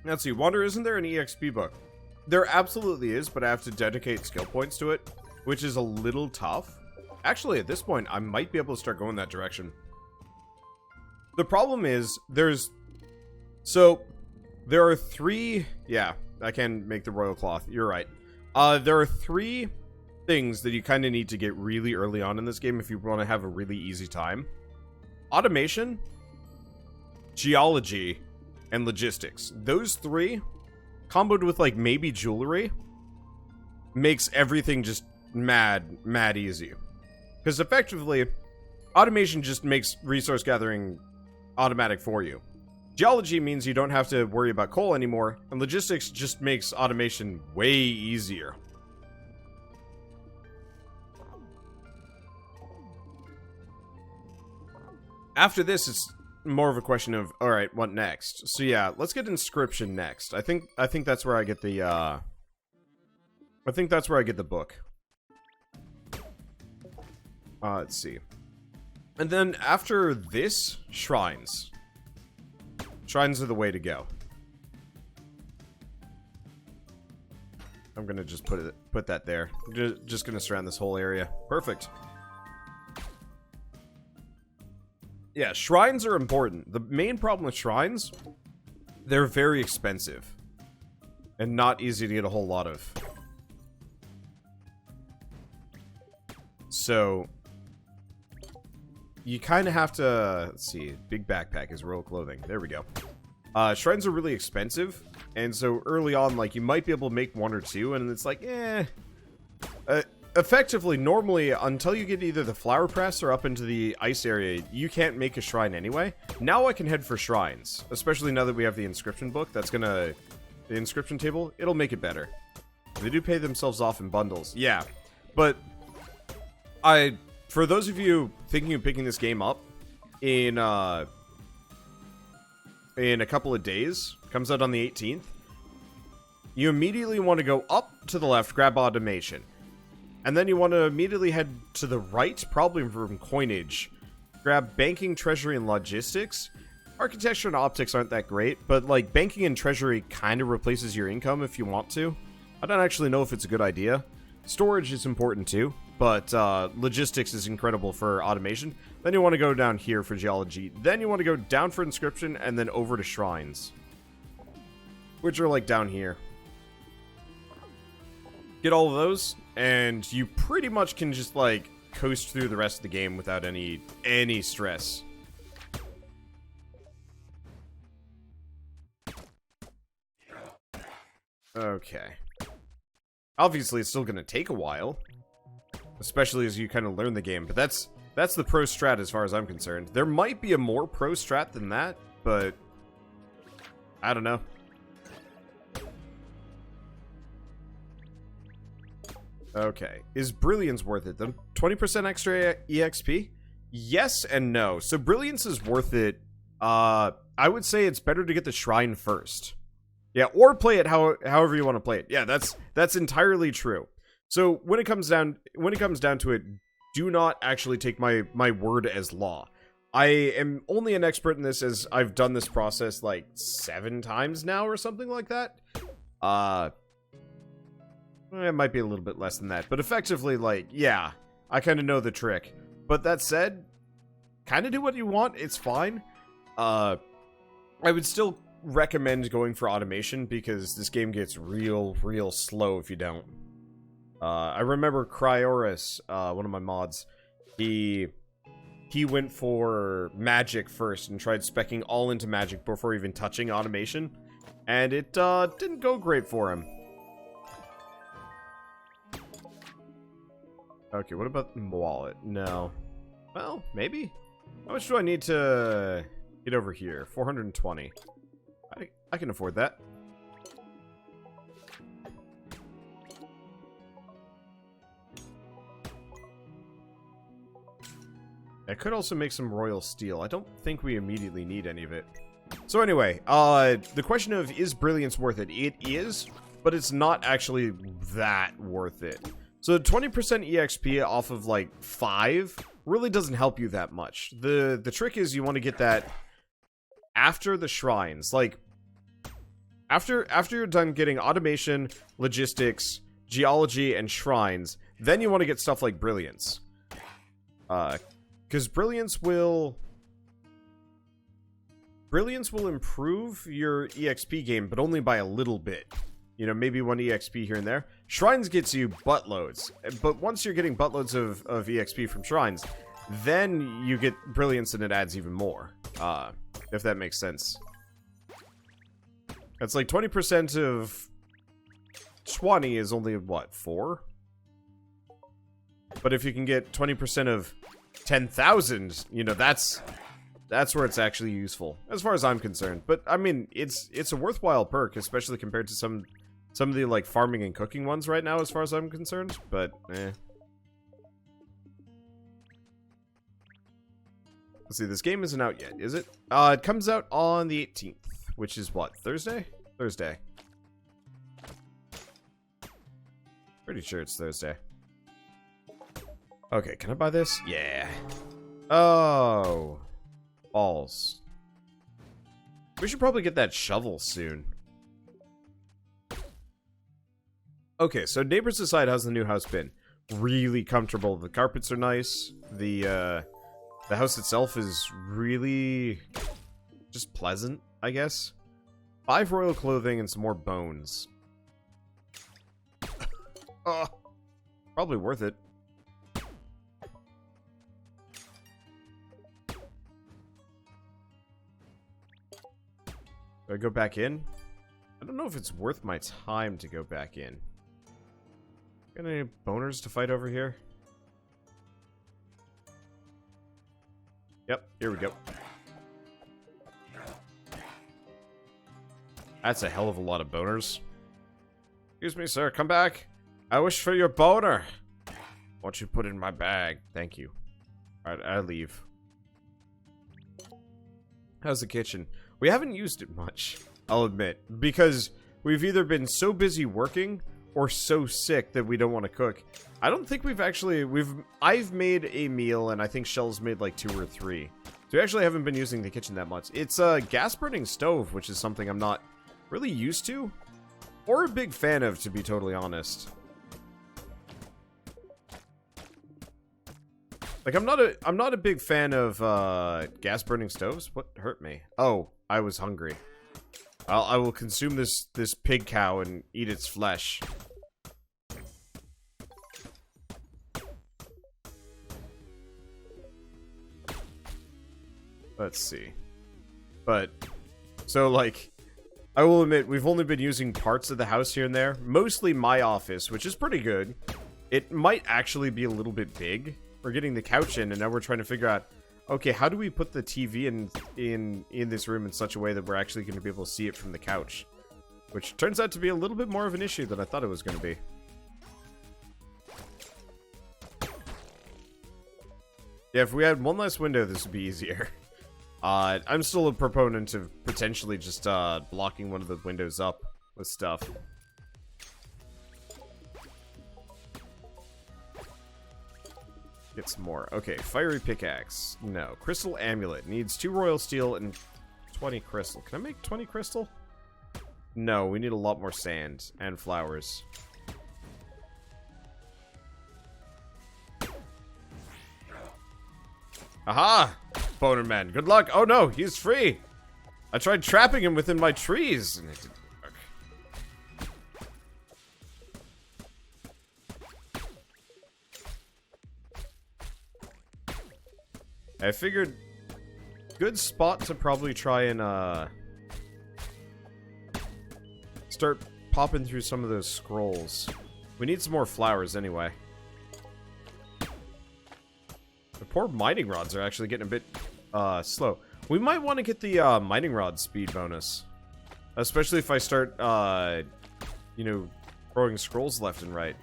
Let's see, Wander, isn't there an EXP book? There absolutely is, but I have to dedicate skill points to it, which is a little tough. Actually, at this point, I might be able to start going that direction. The problem is, there are 3... Yeah, I can make the royal cloth. You're right. There are 3 things that you kind of need to get really early on in this game if you want to have a really easy time. Automation, geology, and logistics. Those 3, comboed with, like, maybe jewelry, makes everything just mad easy. Because effectively, automation just makes resource gathering automatic for you. Geology means you don't have to worry about coal anymore, and logistics just makes automation way easier. After this, it's more of a question of, alright, what next? So yeah, let's get inscription next. I think that's where I get the, I think that's where I get the book. Let's see. And then after this, shrines. Shrines are the way to go. I'm gonna just put that there. Just gonna surround this whole area. Perfect. Yeah, shrines are important. The main problem with shrines, they're very expensive. And not easy to get a whole lot of. So you kind of have to, let's see, big backpack is royal clothing. There we go. Shrines are really expensive, and so early on, like, you might be able to make 1 or 2, and it's like, effectively, normally, until you get either the flower press or up into the ice area, you can't make a shrine anyway. Now I can head for shrines, especially now that we have the inscription book. That's gonna, the inscription table, it'll make it better. They do pay themselves off in bundles, yeah, but for those of you thinking of picking this game up in a couple of days, comes out on the 18th, you immediately want to go up to the left, grab automation. And then you want to immediately head to the right, probably from coinage. Grab banking, treasury, and logistics. Architecture and optics aren't that great, but like banking and treasury kind of replaces your income if you want to. I don't actually know if it's a good idea. Storage is important too, but logistics is incredible for automation. Then you want to go down here for geology. Then you want to go down for inscription, and then over to shrines, which are like down here. Get all of those, and you pretty much can just like coast through the rest of the game without any stress. Okay. Obviously, it's still going to take a while, especially as you kind of learn the game, but that's the pro strat as far as I'm concerned. There might be a more pro strat than that, but I don't know. Okay, is Brilliance worth it? The 20% extra EXP? Yes and no. So Brilliance is worth it. I would say it's better to get the shrine first. Yeah, or play it however you want to play it. Yeah, that's entirely true. So when it comes down to it, do not actually take my word as law. I am only an expert in this as I've done this process like 7 times now or something like that. It might be a little bit less than that, but effectively, like, yeah, I kind of know the trick. But that said, kind of do what you want. It's fine. I would still recommend going for automation because this game gets real slow if you don't. I remember Cryoris, one of my mods, he went for magic first and tried speccing all into magic before even touching automation, and it didn't go great for him. Okay, what about the wallet? No. Well, maybe. How much do I need to get over here? 420. I can afford that. I could also make some royal steel. I don't think we immediately need any of it. So anyway, the question of is Brilliance worth it? It is, but it's not actually that worth it. So 20% EXP off of like 5 really doesn't help you that much. The trick is you want to get that after the shrines. Like, After you're done getting automation, logistics, geology, and shrines, then you want to get stuff like brilliance. Because brilliance will improve your EXP game, but only by a little bit. You know, maybe 1 EXP here and there. Shrines gets you buttloads, but once you're getting buttloads of EXP from shrines, then you get brilliance and it adds even more. If that makes sense. It's like 20% of 20 is only, what, 4? But if you can get 20% of 10,000, you know, that's where it's actually useful, as far as I'm concerned. But, I mean, it's a worthwhile perk, especially compared to some of the, like, farming and cooking ones right now, as far as I'm concerned. But, Let's see, this game isn't out yet, is it? It comes out on the 18th, which is what, Thursday? Thursday. Pretty sure it's Thursday. Okay, can I buy this? Yeah. Oh. Balls. We should probably get that shovel soon. Okay, so neighbors aside, how's the new house been? Really comfortable. The carpets are nice. The house itself is really just pleasant, I guess. 5 royal clothing and some more bones. Oh, probably worth it. Do I go back in? I don't know if it's worth my time to go back in. Got any boners to fight over here? Yep, here we go. That's a hell of a lot of boners. Excuse me, sir, come back. I wish for your boner. Won't you put it in my bag? Thank you. Alright, I leave. How's the kitchen? We haven't used it much, I'll admit, because we've either been so busy working or so sick that we don't want to cook. I don't think I've made a meal, and I think Shell's made like 2 or 3. So we actually haven't been using the kitchen that much. It's a gas-burning stove, which is something I'm not really used to, or a big fan of, to be totally honest. Like, I'm not a big fan of gas-burning stoves. What hurt me? Oh, I was hungry. I will consume this pig cow and eat its flesh. Let's see. But, so, like, I will admit, we've only been using parts of the house here and there. Mostly my office, which is pretty good. It might actually be a little bit big. We're getting the couch in, and now we're trying to figure out, okay, how do we put the TV in this room in such a way that we're actually going to be able to see it from the couch? Which turns out to be a little bit more of an issue than I thought it was going to be. Yeah, if we had one less window, this would be easier. I'm still a proponent of potentially just blocking one of the windows up with stuff. Get some more. Okay, fiery pickaxe. No. Crystal amulet. Needs 2 royal steel and 20 crystal. Can I make 20 crystal? No, we need a lot more sand and flowers. Aha! Boner man, good luck. Oh no, he's free. I tried trapping him within my trees and it didn't work. I figured good spot to probably try and start popping through some of those scrolls. We need some more flowers anyway. The poor mining rods are actually getting a bit slow. We might want to get the mining rod speed bonus. Especially if I start, you know, throwing scrolls left and right.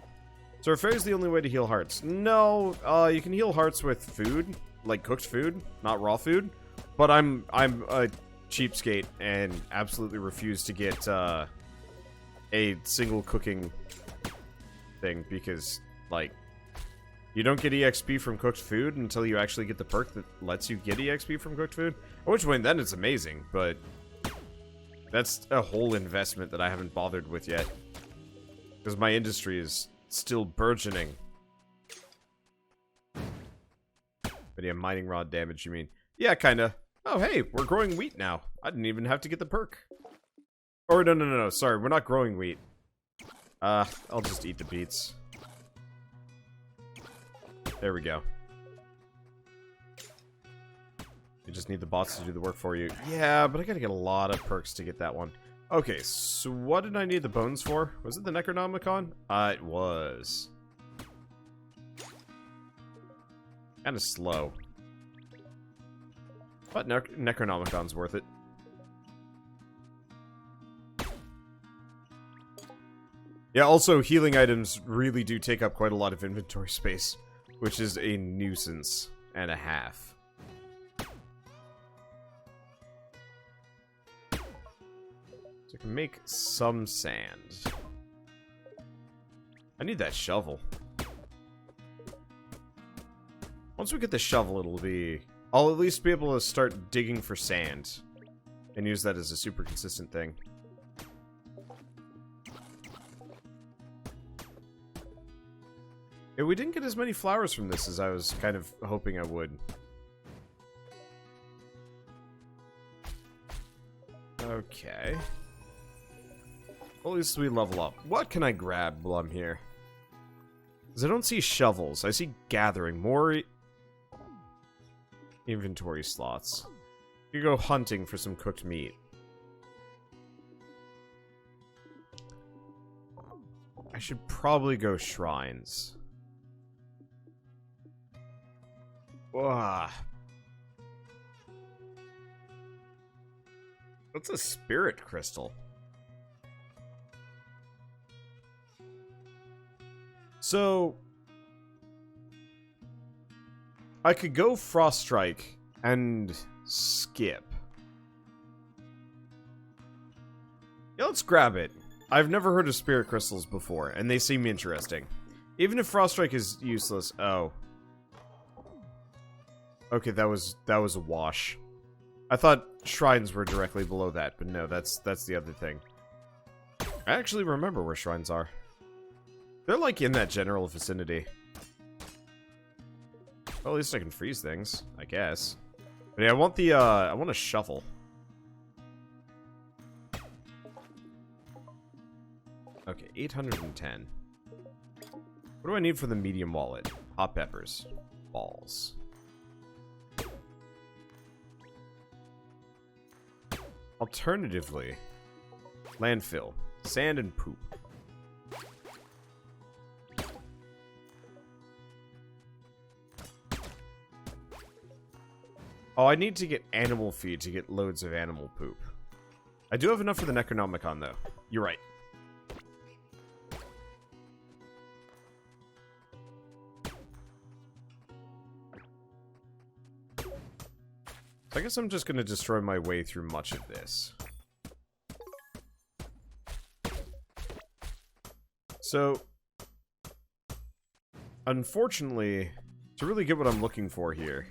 So are fairies the only way to heal hearts? No, you can heal hearts with food, like cooked food, not raw food. But I'm a cheapskate and absolutely refuse to get a single cooking thing because, like, you don't get EXP from cooked food until you actually get the perk that lets you get EXP from cooked food. At which point, then it's amazing, but That's a whole investment that I haven't bothered with yet. Because my industry is still burgeoning. But yeah, mining rod damage, you mean? Yeah, kinda. Oh, hey, we're growing wheat now. I didn't even have to get the perk. Or, no, sorry, we're not growing wheat. I'll just eat the beets. There we go. You just need the bots to do the work for you. Yeah, but I gotta get a lot of perks to get that one. Okay, so what did I need the bones for? Was it the Necronomicon? It was. Kinda slow. But Necronomicon's worth it. Yeah, also, healing items really do take up quite a lot of inventory space, which is a nuisance and a half. So I can make some sand. I need that shovel. Once we get the shovel, it'll be... I'll at least be able to start digging for sand. And use that as a super consistent thing. Yeah, we didn't get as many flowers from this as I was kind of hoping I would. Okay. Well, at least we level up. What can I grab while I'm here? Because I don't see shovels. I see gathering. More inventory slots. You go hunting for some cooked meat. I should probably go shrines. Ugh. What's a spirit crystal? So I could go Frost Strike and skip. Yeah, let's grab it. I've never heard of spirit crystals before, and they seem interesting. Even if Frost Strike is useless. Oh. Okay, that was a wash. I thought shrines were directly below that, but no, that's the other thing. I actually remember where shrines are. They're like in that general vicinity. Well, at least I can freeze things, I guess. But yeah, I want a shovel. Okay, 810. What do I need for the medium wallet? Hot peppers. Balls. Alternatively, landfill, sand, and poop. Oh, I need to get animal feed to get loads of animal poop. I do have enough for the Necronomicon, though. You're right. I guess I'm just going to destroy my way through much of this. So, unfortunately, to really get what I'm looking for here,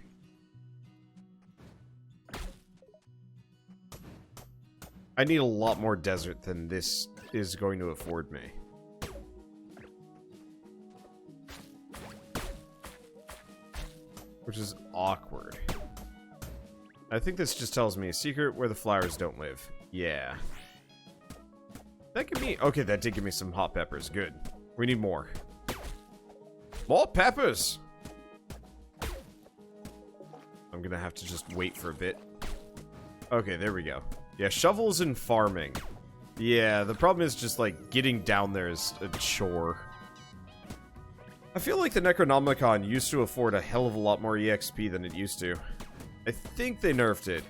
I need a lot more desert than this is going to afford me. Which is awkward. I think this just tells me a secret where the flowers don't live. Yeah. That give me... Okay, that did give me some hot peppers. Good. We need more. More peppers! I'm gonna have to just wait for a bit. Okay, there we go. Yeah, shovels and farming. Yeah, the problem is just, like, getting down there is a chore. I feel like the Necronomicon used to afford a hell of a lot more EXP than it used to. I think they nerfed it.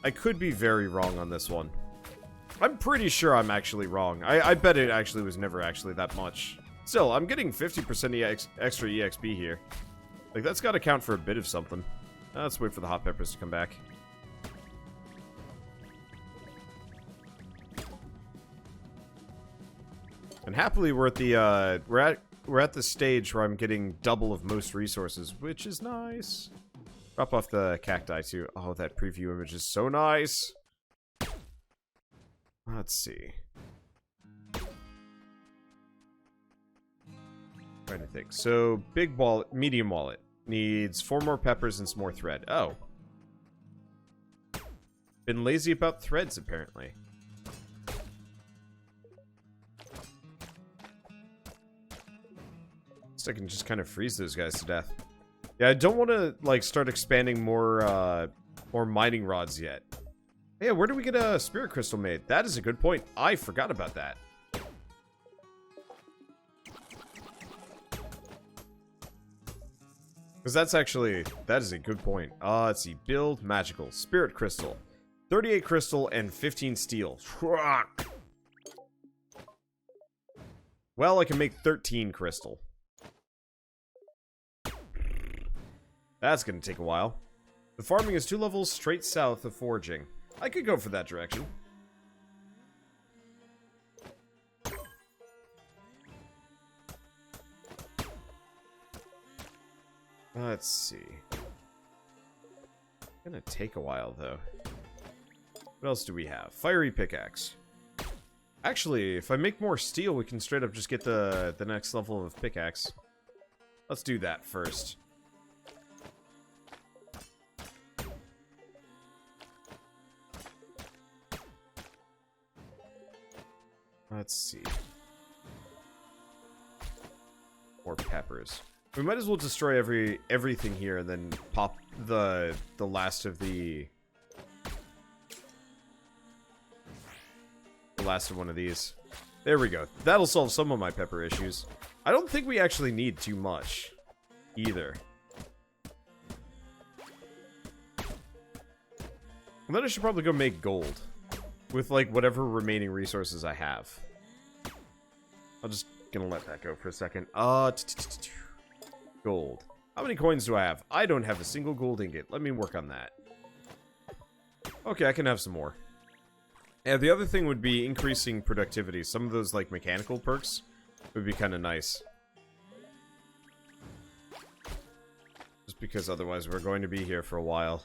I could be very wrong on this one. I'm pretty sure I'm actually wrong. I bet it actually was never actually that much. Still, I'm getting 50% extra EXP here. Like, that's gotta count for a bit of something. Let's wait for the hot peppers to come back. And happily, we're at the, we're at the stage where I'm getting double of most resources, which is nice. Drop off the cacti, too. Oh, that preview image is so nice. Let's see. Trying to think. So, big wallet, medium wallet. Needs 4 more peppers and some more thread. Oh. Been lazy about threads, apparently. So I can just kind of freeze those guys to death. Yeah, I don't want to, like, start expanding more mining rods yet. Yeah, where do we get a spirit crystal made? That is a good point. I forgot about that. Because that's actually, that is a good point. Let's see. Build magical. Spirit crystal. 38 crystal and 15 steel. Well, I can make 13 crystal. That's going to take a while. The farming is 2 levels straight south of foraging. I could go for that direction. Let's see. Gonna take a while, though. What else do we have? Fiery pickaxe. Actually, if I make more steel, we can straight up just get the next level of pickaxe. Let's do that first. Let's see. More peppers. We might as well destroy everything here and then pop the last of the last of one of these. There we go. That'll solve some of my pepper issues. I don't think we actually need too much either. And then I should probably go make gold with like whatever remaining resources I have. I'm just gonna let that go for a second. Gold. How many coins do I have? I don't have a single gold ingot. Let me work on that. Okay, I can have some more. Yeah, the other thing would be increasing productivity. Some of those, like, mechanical perks would be kind of nice. Just because otherwise we're going to be here for a while.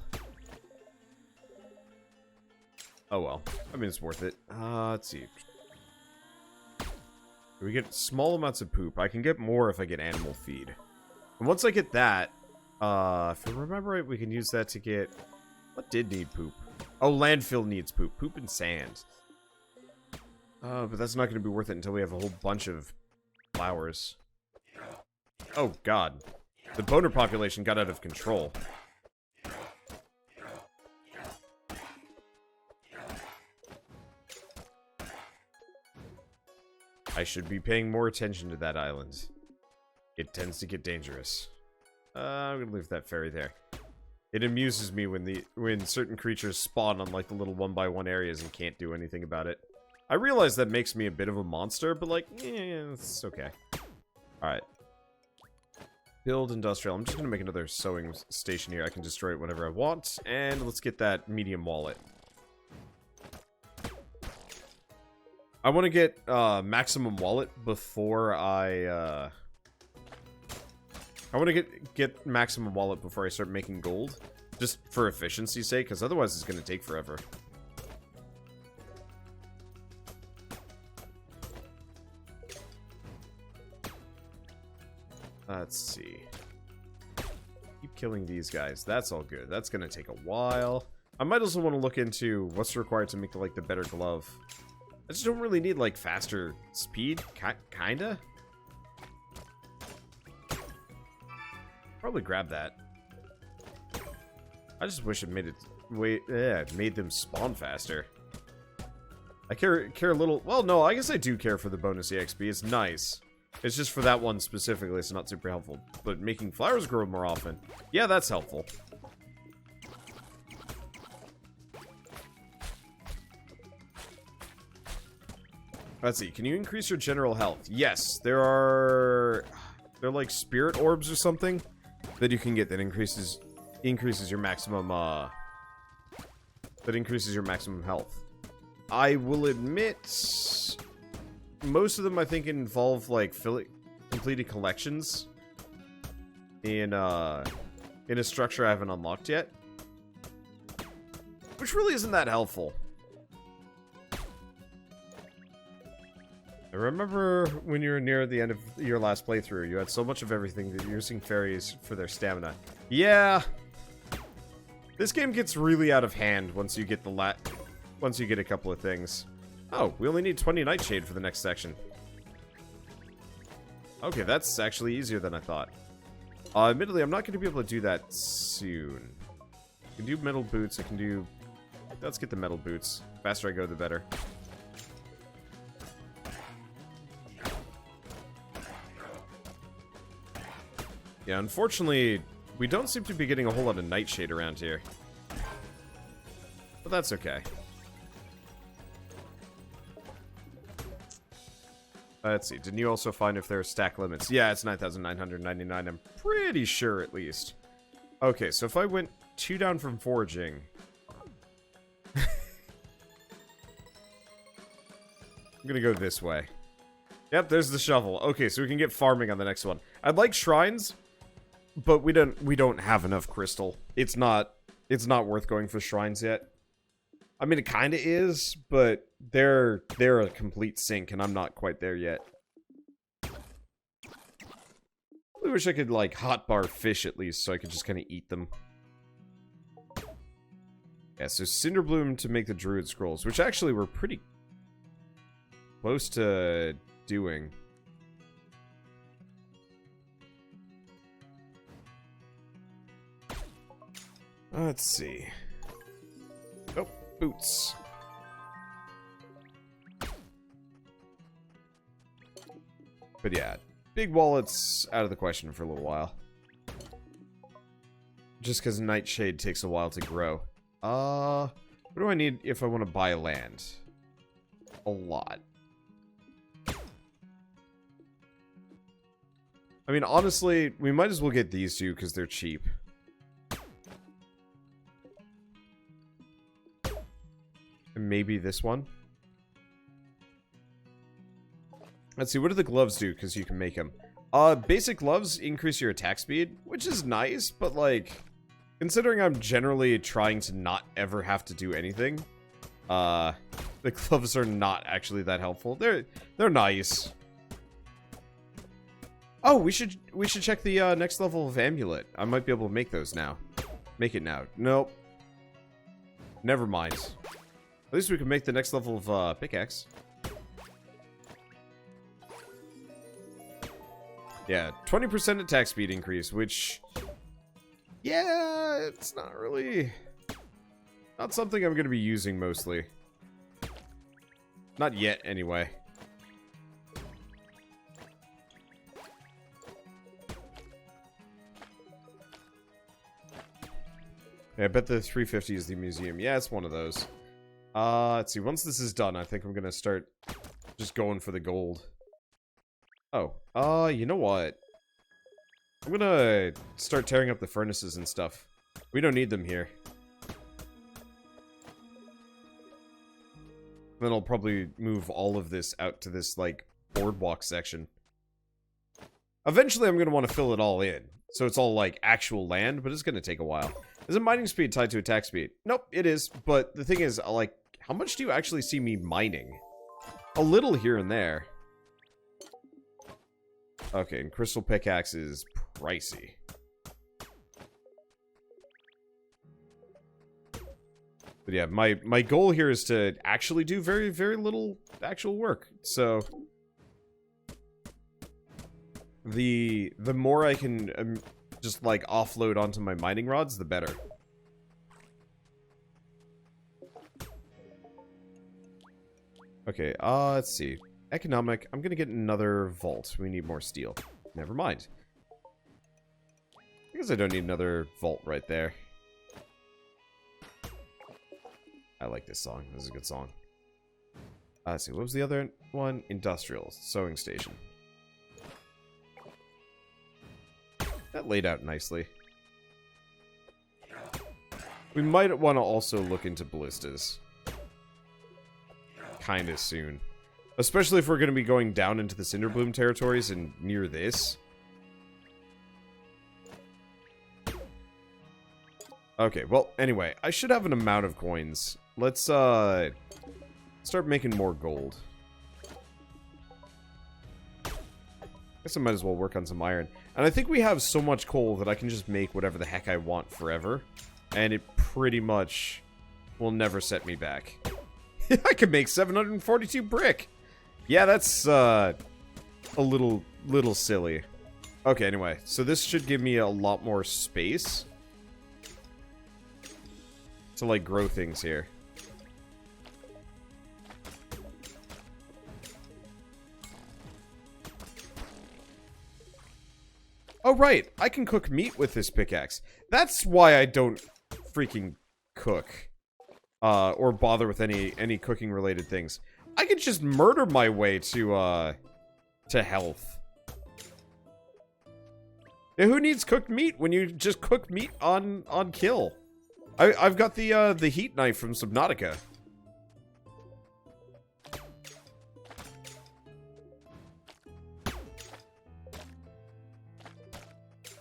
Oh well. I mean, it's worth it. Let's see. We get small amounts of poop. I can get more if I get animal feed. And once I get that, if I remember right, we can use that to get... What did need poop? Oh, landfill needs poop. Poop and sand. But that's not going to be worth it until we have a whole bunch of flowers. Oh, God. The boner population got out of control. I should be paying more attention to that island. It tends to get dangerous. I'm gonna leave that fairy there. It amuses me when certain creatures spawn on like the little 1x1 areas and can't do anything about it. I realize that makes me a bit of a monster, but like, it's okay. Alright. Build industrial. I'm just gonna make another sewing station here. I can destroy it whenever I want. And let's get that medium wallet. I want to get maximum wallet before I want to get maximum wallet before I start making gold. Just for efficiency's sake, because otherwise it's going to take forever. Let's see. Keep killing these guys. That's all good. That's going to take a while. I might also want to look into what's required to make like the better glove. I just don't really need like faster speed. Kinda. Probably grab that. I just wish it made it made them spawn faster. I care a little. Well, no, I guess I do care for the bonus EXP. It's nice. It's just for that one specifically. It's not super helpful. But making flowers grow more often, yeah, that's helpful. Let's see. Can you increase your general health? Yes, they're like spirit orbs or something that you can get that increases your maximum health. I will admit most of them I think involve like completed collections in a structure I haven't unlocked yet, which really isn't that helpful. I remember when you were near the end of your last playthrough, you had so much of everything that you're using fairies for their stamina. Yeah! This game gets really out of hand once you get once you get a couple of things. Oh, we only need 20 Nightshade for the next section. Okay, that's actually easier than I thought. Admittedly, I'm not going to be able to do that soon. I can do metal boots, I can do... Let's get the metal boots. The faster I go, the better. Yeah, unfortunately, we don't seem to be getting a whole lot of Nightshade around here. But that's okay. Let's see, didn't you also find if there are stack limits? Yeah, it's 9,999, I'm pretty sure at least. Okay, so if I went 2 down from foraging... I'm gonna go this way. Yep, there's the shovel. Okay, so we can get farming on the next one. I'd like shrines, but we don't have enough crystal. It's not worth going for shrines yet. I mean, it kind of is, but they're a complete sink, and I'm not quite there yet. I wish I could, like, hotbar fish at least, so I could just kind of eat them. Yeah, so Cinderbloom to make the Druid Scrolls, which actually we're pretty close to doing. Let's see. Oh, boots. But yeah, big wallets out of the question for a little while. Just because Nightshade takes a while to grow. What do I need if I want to buy land? A lot. I mean, honestly, we might as well get these two because they're cheap. And maybe this one. Let's see, what do the gloves do? Because you can make them. Basic gloves increase your attack speed, which is nice, but like, considering I'm generally trying to not ever have to do anything, the gloves are not actually that helpful. They're nice. Oh, we should check the next level of amulet. I might be able to make those now. Make it now. Nope. Never mind. At least we can make the next level of pickaxe. Yeah, 20% attack speed increase, which... Yeah, it's not really... Not something I'm going to be using mostly. Not yet, anyway. Yeah, I bet the 350 is the museum. Yeah, it's one of those. Let's see. Once this is done, I think I'm going to start just going for the gold. Oh, you know what? I'm going to start tearing up the furnaces and stuff. We don't need them here. Then I'll probably move all of this out to this, like, boardwalk section. Eventually, I'm going to want to fill it all in. So it's all, like, actual land, but it's going to take a while. Is it mining speed tied to attack speed? Nope, it is. But the thing is, like, how much do you actually see me mining? A little here and there. Okay, and crystal pickaxe is pricey. But yeah, my goal here is to actually do very, very little actual work. So the more I can just like offload onto my mining rods, the better. Okay, let's see. Economic. I'm gonna get another vault. We need more steel. Never mind. I guess I don't need another vault right there. I like this song. This is a good song. Let's see. What was the other one? Industrial. Sewing station. That laid out nicely. We might want to also look into ballistas. Kinda soon. Especially if we're going to be going down into the Cinderbloom territories and near this. Okay, well, anyway, I should have an amount of coins. Let's, start making more gold. Guess I might as well work on some iron. And I think we have so much coal that I can just make whatever the heck I want forever. And it pretty much will never set me back. I can make 742 brick! Yeah, that's, a little silly. Okay, anyway. So this should give me a lot more space to, like, grow things here. Oh, right. I can cook meat with this pickaxe. That's why I don't freaking cook. Or bother with any cooking-related things. I could just murder my way to health. Yeah, who needs cooked meat when you just cook meat on kill? I've got the heat knife from Subnautica.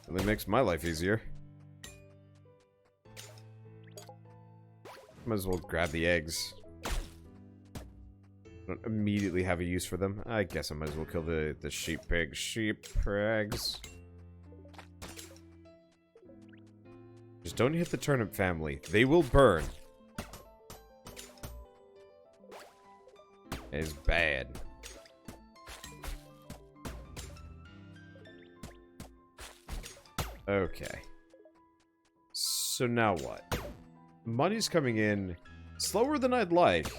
Really makes my life easier. Might as well grab the eggs. Don't immediately have a use for them. I guess I might as well kill the sheep pigs. Sheep pigs. Just don't hit the turnip family. They will burn. It's bad. Okay. So now what? Money's coming in slower than I'd like.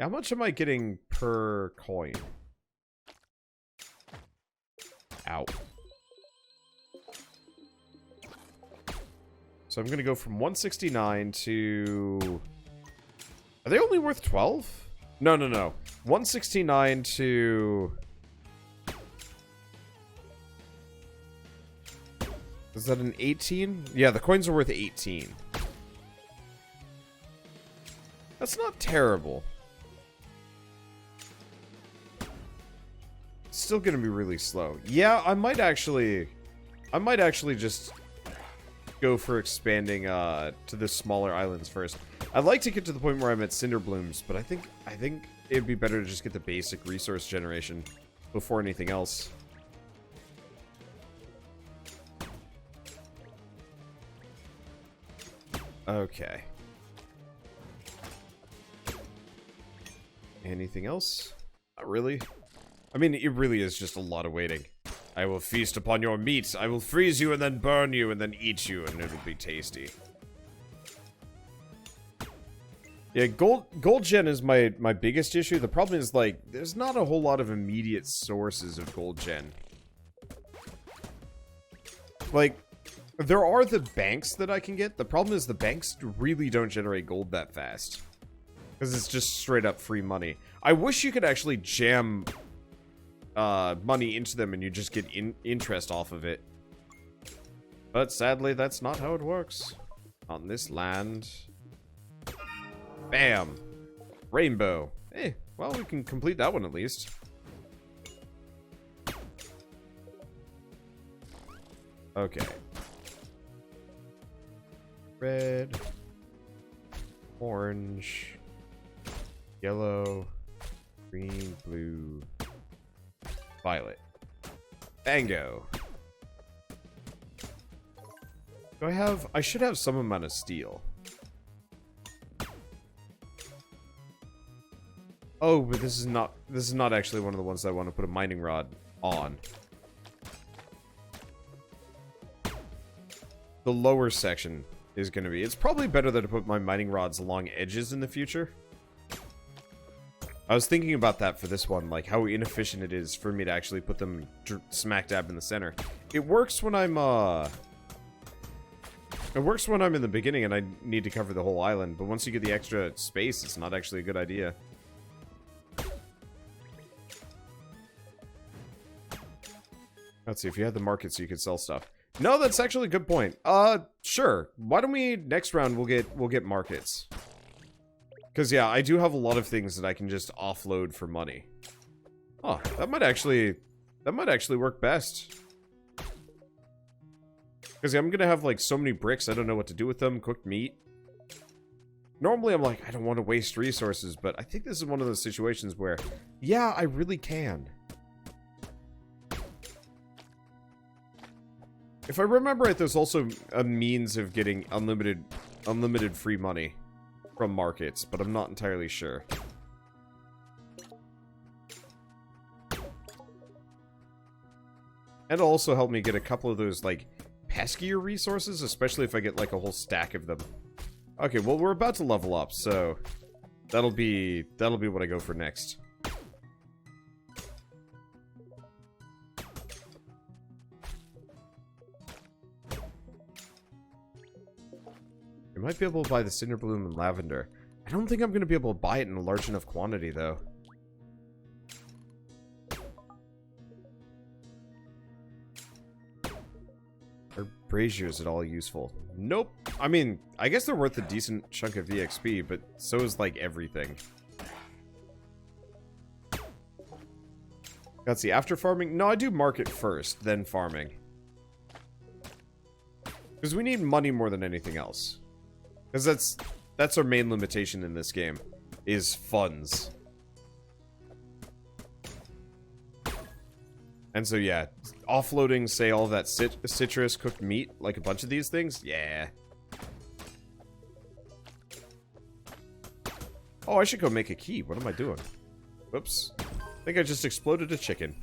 How much am I getting per coin? Ow. So I'm gonna go from 169 to... Are they only worth 12? No. 169 to... Is that an 18? Yeah, the coins are worth 18. That's not terrible. It's still gonna be really slow. Yeah, I might actually just go for expanding to the smaller islands first. I'd like to get to the point where I'm at Cinder Blooms, but I think it'd be better to just get the basic resource generation before anything else. Okay. Anything else? Not really. I mean, it really is just a lot of waiting. I will feast upon your meat. I will freeze you and then burn you and then eat you, and it'll be tasty. Yeah, gold gen is my biggest issue. The problem is, like, there's not a whole lot of immediate sources of gold gen. Like, there are the banks that I can get. The problem is the banks really don't generate gold that fast. Because it's just straight up free money. I wish you could actually jam money into them and you just get interest off of it. But sadly, that's not how it works. On this land. Bam! Rainbow. Hey, well, we can complete that one at least. Okay. Red. Orange. Yellow. Green. Blue. Violet. Bango. Do I have... I should have some amount of steel. Oh, but this is not actually one of the ones that I want to put a mining rod on. The lower section is going to be... It's probably better that I put my mining rods along edges in the future. I was thinking about that for this one, like how inefficient it is for me to actually put them smack dab in the center. It works when I'm It works when I'm in the beginning and I need to cover the whole island, but once you get the extra space, it's not actually a good idea. Let's see, if you had the market so you could sell stuff. No, that's actually a good point. Sure. Why don't we, next round, we'll get markets. Because, yeah, I do have a lot of things that I can just offload for money. Oh, that might actually work best. Because I'm going to have, like, so many bricks, I don't know what to do with them. Cooked meat. Normally, I'm like, I don't want to waste resources, but I think this is one of those situations where, yeah, I really can. If I remember right, there's also a means of getting unlimited free money from markets, but I'm not entirely sure. And it'll also help me get a couple of those, like, peskier resources, especially if I get, like, a whole stack of them. Okay, well, we're about to level up, so that'll be what I go for next. I might be able to buy the Cinderbloom and Lavender. I don't think I'm going to be able to buy it in a large enough quantity, though. Are braziers at all useful? Nope. I mean, I guess they're worth a decent chunk of EXP, but so is, like, everything. Let's see, after farming... No, I do market first, then farming. Because we need money more than anything else. Because that's our main limitation in this game, is funds. And so, yeah, offloading, say, all that citrus, cooked meat, like a bunch of these things, yeah. Oh, I should go make a key. What am I doing? Whoops. I think I just exploded a chicken.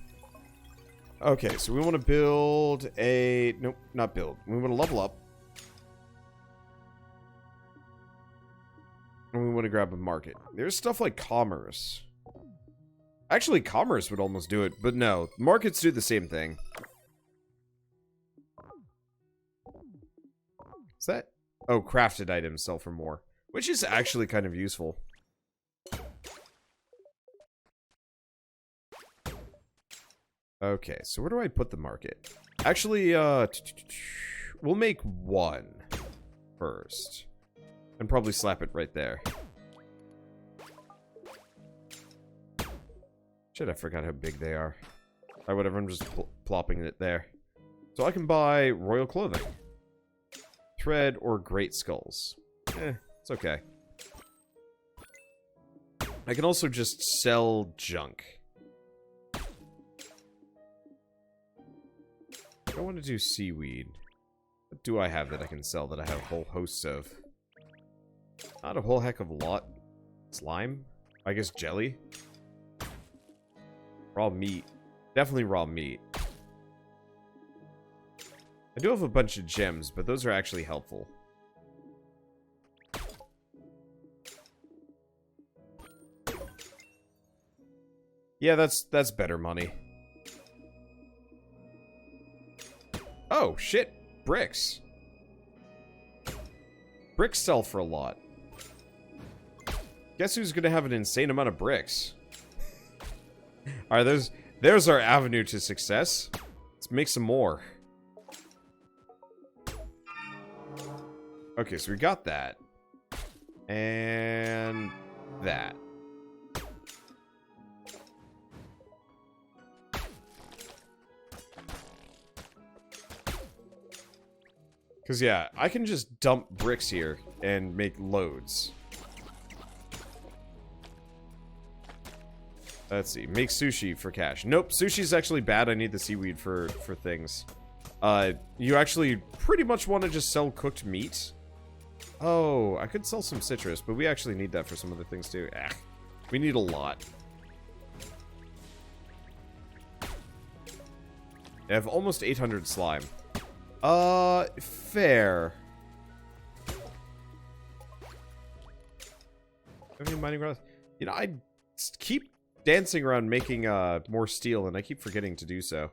Okay, so we want to build a... Nope, not build. We want to level up. And we want to grab a market. There's stuff like commerce. Actually, commerce would almost do it, but no. Markets do the same thing. Is that? Oh, crafted items sell for more. Which is actually kind of useful. Okay, so where do I put the market? Actually, we'll make one first. And probably slap it right there. Shit, I forgot how big they are. Alright, whatever, I'm just plopping it there. So I can buy royal clothing. Thread or great skulls. It's okay. I can also just sell junk. I want to do seaweed. What do I have that I can sell that I have whole hosts of? Not a whole heck of a lot. Slime? I guess jelly? Raw meat. Definitely raw meat. I do have a bunch of gems, but those are actually helpful. Yeah, that's better money. Oh, shit. Bricks. Bricks sell for a lot. Guess who's gonna have an insane amount of bricks? Alright, there's our avenue to success. Let's make some more. Okay, so we got that. And that. Because, yeah, I can just dump bricks here and make loads. Let's see. Make sushi for cash. Nope, sushi's actually bad. I need the seaweed for things. You actually pretty much want to just sell cooked meat. Oh, I could sell some citrus, but we actually need that for some other things too. We need a lot. I have almost 800 slime. Fair. Any mining grounds? You know, I keep dancing around making more steel, and I keep forgetting to do so.